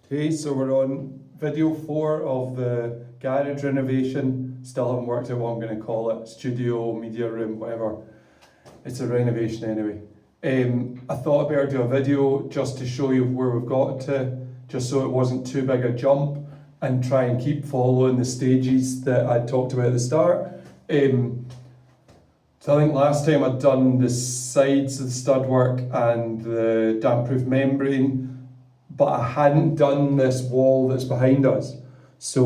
Okay, so we're on video 4 of the garage renovation. Still haven't worked out what I'm going to call it. Studio, media room, whatever. It's a renovation anyway. I thought I'd better do a video just to show you where we've got to, just so it wasn't too big a jump, and try and keep following the stages that I talked about at the start. So I think last time I'd done the sides of the stud work and the damp-proof membrane, but I hadn't done this wall that's behind us. So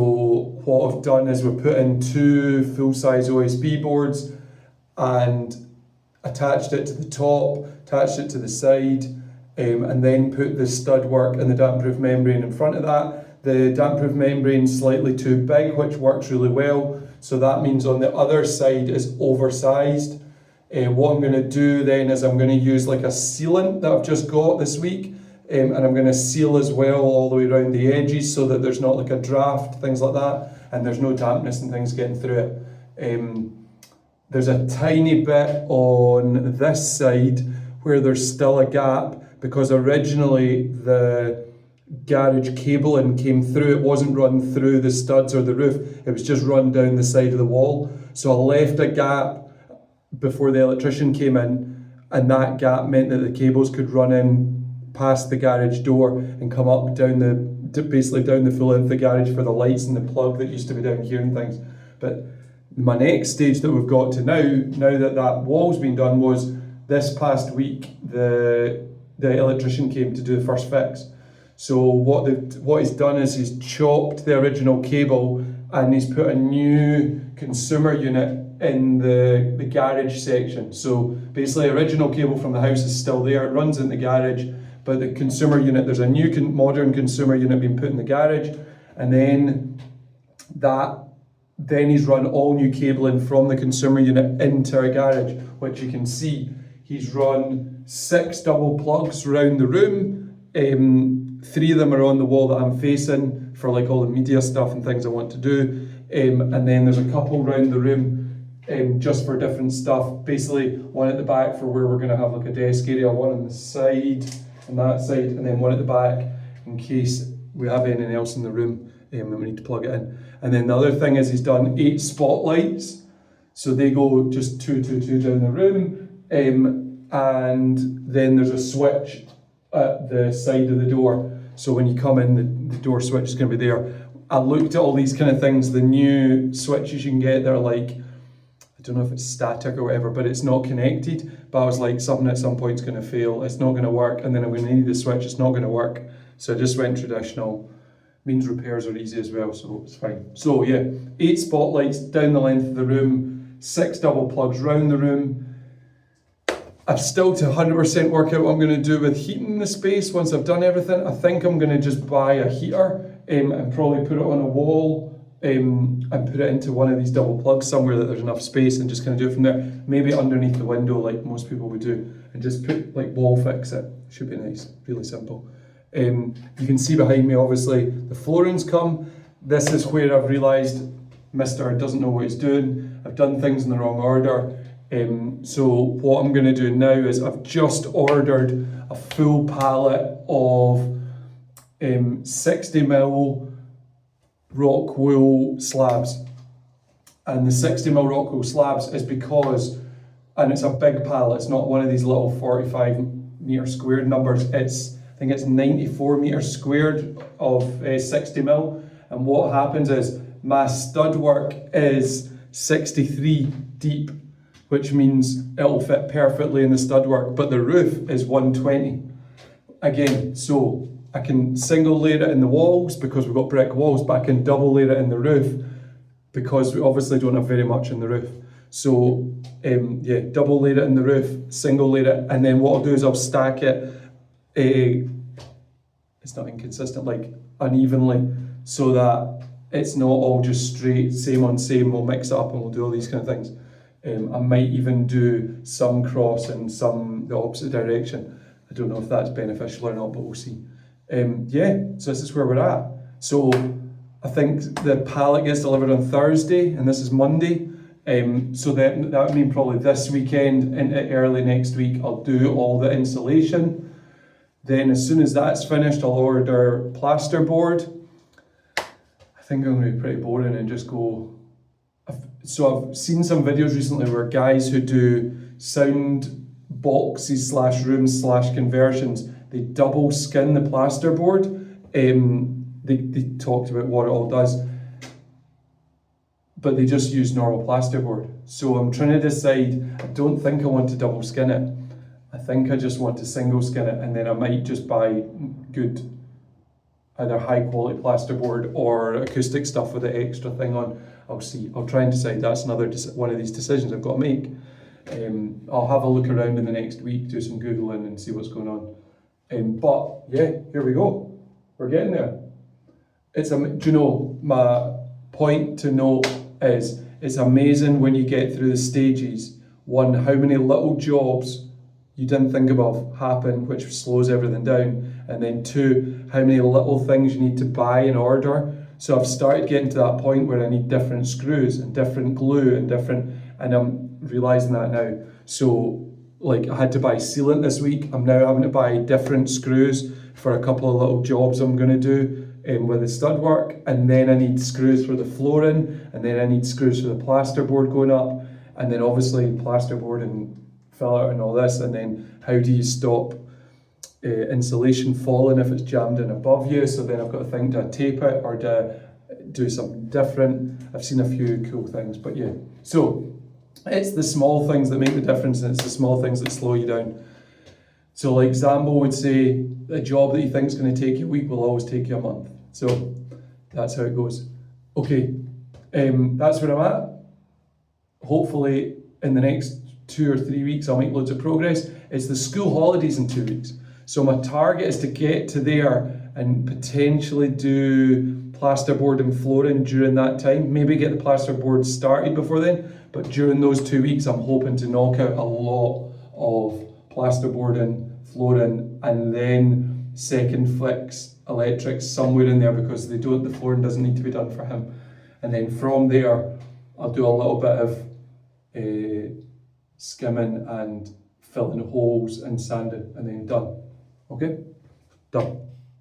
what I've done is we've put in 2 full-size OSB boards and attached it to the top, attached it to the side, and then put the stud work and the damp-proof membrane in front of that. The damp-proof membrane is slightly too big, which works really well. So that means on the other side is oversized. What I'm going to do then is I'm going to use like a sealant that I've just got this week. And I'm going to seal as well all the way around the edges so that there's not like a draft, things like that, and there's no dampness and things getting through it. There's a tiny bit on this side where there's still a gap because originally the garage cabling came through. It wasn't run through the studs or the roof, it was just run down the side of the wall. So I left a gap before the electrician came in, and that gap meant that the cables could run in past the garage door and come up basically down the full length of the garage for the lights and the plug that used to be down here and things. But my next stage that we've got to now that that wall's been done, was this past week the electrician came to do the first fix. So what he's done is he's chopped the original cable and he's put a new consumer unit in the garage section. So basically original cable from the house is still there, it runs in the garage, but the consumer unit, there's a new modern consumer unit being put in the garage, and then he's run all new cabling from the consumer unit into our garage, which you can see. He's run 6 double plugs around the room. 3 of them are on the wall that I'm facing for like all the media stuff and things I want to do. And then there's a couple around the room just for different stuff. Basically one at the back for where we're going to have like a desk area, one on the side, on that side, and then one at the back in case we have anything else in the room and we need to plug it in. And then the other thing is he's done 8 spotlights, so they go just 2 down the room, and then there's a switch at the side of the door, so when you come in the door switch is going to be there. I looked at all these kind of things, the new switches you can get, they're like, I don't know if it's static or whatever, but it's not connected. But I was like, something at some point is going to fail, it's not going to work, and then I'm going to need the switch, it's not going to work. So I just went traditional. Means repairs are easy as well, so it's fine. So yeah, 8 spotlights down the length of the room, 6 double plugs round the room. I've still to 100% work out what I'm going to do with heating the space once I've done everything. I think I'm going to just buy a heater and probably put it on a wall. And put it into one of these double plugs somewhere that there's enough space, and just kind of do it from there. Maybe underneath the window like most people would do, and just put like wall fix it. Should be nice, really simple. You can see behind me obviously the flooring's come. This is where I've realised Mr. doesn't know what he's doing. I've done things in the wrong order. So what I'm going to do now is I've just ordered a full pallet of 60mm rockwool slabs, and the 60mm rockwool slabs is because, and it's a big pallet, it's not one of these little 45 metre squared numbers, I think it's 94 metres squared of 60mm, and what happens is my stud work is 63 deep, which means it'll fit perfectly in the stud work, but the roof is 120 again. So I can single layer it in the walls because we've got brick walls, but I can double layer it in the roof because we obviously don't have very much in the roof. So yeah, double layer it in the roof, single layer it, and then what I'll do is I'll stack it, it's not inconsistent, like unevenly, so that it's not all just straight, same on same. We'll mix it up and we'll do all these kind of things. I might even do some cross and some the opposite direction. I don't know if that's beneficial or not, but we'll see. Yeah, so this is where we're at. So I think the pallet gets delivered on Thursday and this is Monday. So that would mean probably this weekend into early next week I'll do all the insulation. Then as soon as that's finished, I'll order plasterboard. I think I'm going to be pretty boring and just go. So I've seen some videos recently where guys who do sound boxes / rooms / conversions, they double skin the plasterboard. They talked about what it all does, but they just use normal plasterboard. So I'm trying to decide. I don't think I want to double skin it. I think I just want to single skin it, and then I might just buy good, either high quality plasterboard or acoustic stuff with the extra thing on. I'll see. I'll try and decide. That's another one of these decisions I've got to make. I'll have a look around in the next week, do some Googling and see what's going on. But yeah, here we go. We're getting there. Do you know, my point to note is it's amazing when you get through the stages. One, how many little jobs you didn't think of happen, which slows everything down. And then two, how many little things you need to buy and order. So I've started getting to that point where I need different screws and different glue and I'm realising that now. So like I had to buy sealant this week. I'm now having to buy different screws for a couple of little jobs I'm going to do with the stud work. And then I need screws for the flooring. And then I need screws for the plasterboard going up. And then obviously plasterboard and fillet and all this. And then how do you stop insulation falling if it's jammed in above you? So then I've got to think, do I tape it or do something different? I've seen a few cool things, but yeah. So it's the small things that make the difference, and it's the small things that slow you down. So like Zambo would say, a job that you think is going to take you a week will always take you a month. So that's how it goes. Okay, that's where I'm at. Hopefully in the next 2 or 3 weeks I'll make loads of progress. It's the school holidays in 2 weeks. So my target is to get to there and potentially do plasterboard and flooring during that time. Maybe get the plasterboard started before then, but during those 2 weeks I'm hoping to knock out a lot of plasterboard and flooring, and then second fix electrics somewhere in there, because the flooring doesn't need to be done for him. And then from there I'll do a little bit of skimming and filling holes and sanding, and then done. Okay? Done.